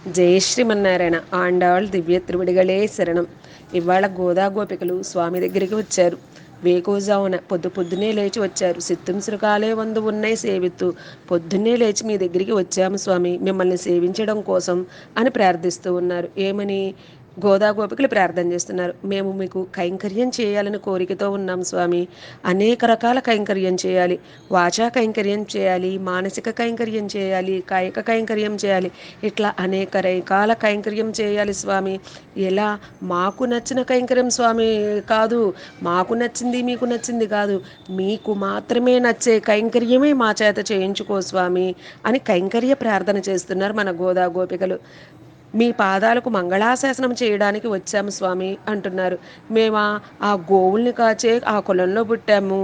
జై శ్రీమన్నారాయణ. ఆండాళ్ దివ్య తిరువడిగళే శరణం. ఇవాళ గోదా గోపికలు స్వామి దగ్గరికి వచ్చారు. వేకువజామున పొద్దునే లేచి వచ్చారు. సిత్తుంసురుకాలే వందు ఉన్నై సేవిత్తు, పొద్దున్నే లేచి మీ దగ్గరికి వచ్చాము స్వామి, మిమ్మల్ని సేవించడం కోసం అని ప్రార్థిస్తూ ఉన్నారు. ఏమని? గోదా గోపికలు ప్రార్థన చేస్తున్నారు. మేము మీకు కైంకర్యం చేయాలని కోరికతో ఉన్నాం స్వామి. అనేక రకాల కైంకర్యం చేయాలి. వాచా కైంకర్యం చేయాలి, మానసిక కైంకర్యం చేయాలి, కాయిక కైంకర్యం చేయాలి. ఇట్లా అనేక రకాల కైంకర్యం చేయాలి స్వామి. ఎలా? మాకు నచ్చిన కైంకర్యం స్వామి కాదు, మాకు నచ్చింది మీకు నచ్చింది కాదు, మీకు మాత్రమే నచ్చే కైంకర్యమే మా చేత చేయించుకో స్వామి అని కైంకర్య ప్రార్థన చేస్తున్నారు మన గోదా గోపికలు. మీ పాదాలకు మంగళాశాసనం చేయడానికి వచ్చాము స్వామి అంటున్నారు. మేము ఆ గోవుల్ని కాచే ఆ కులంలో పుట్టాము,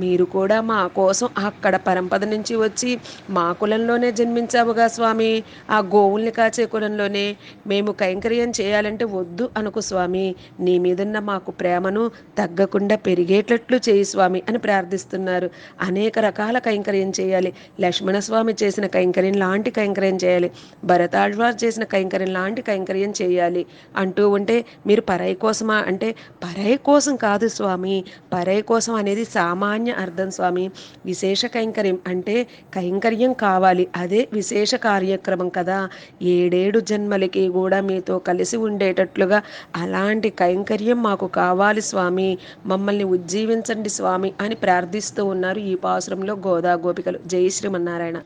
మీరు కూడా మా కోసం అక్కడ పరంపద నుంచి వచ్చి మా కులంలోనే జన్మించావుగా స్వామి, ఆ గోవుల్ని కాచే కులంలోనే. మేము కైంకర్యం చేయాలంటే వద్దు అనుకు స్వామి, నీ మీదున్న మాకు ప్రేమను తగ్గకుండా పెరిగేటట్లు చేయి స్వామి అని ప్రార్థిస్తున్నారు. అనేక రకాల కైంకర్యం చేయాలి. లక్ష్మణస్వామి చేసిన కైంకర్యం లాంటి కైంకర్యం చేయాలి, భరతాళ్వార్ చేసిన కైంకర్యం లాంటి కైంకర్యం చేయాలి అంటూ ఉంటే, మీరు పరాయి కోసమా అంటే, పరాయి కోసం కాదు స్వామి, పరాయి కోసం అనేది సామాన్య అర్థం స్వామి. విశేష కైంకర్యం అంటే కైంకర్యం కావాలి, అదే విశేష కార్యక్రమం కదా. ఏడేడు జన్మలకి కూడా మీతో కలిసి ఉండేటట్లుగా అలాంటి కైంకర్యం మాకు కావాలి స్వామి, మమ్మల్ని ఉజ్జీవించండి స్వామి అని ప్రార్థిస్తూ ఉన్నారు ఈ పాసురంలో గోదా గోపికలు. జై శ్రీమన్నారాయణ.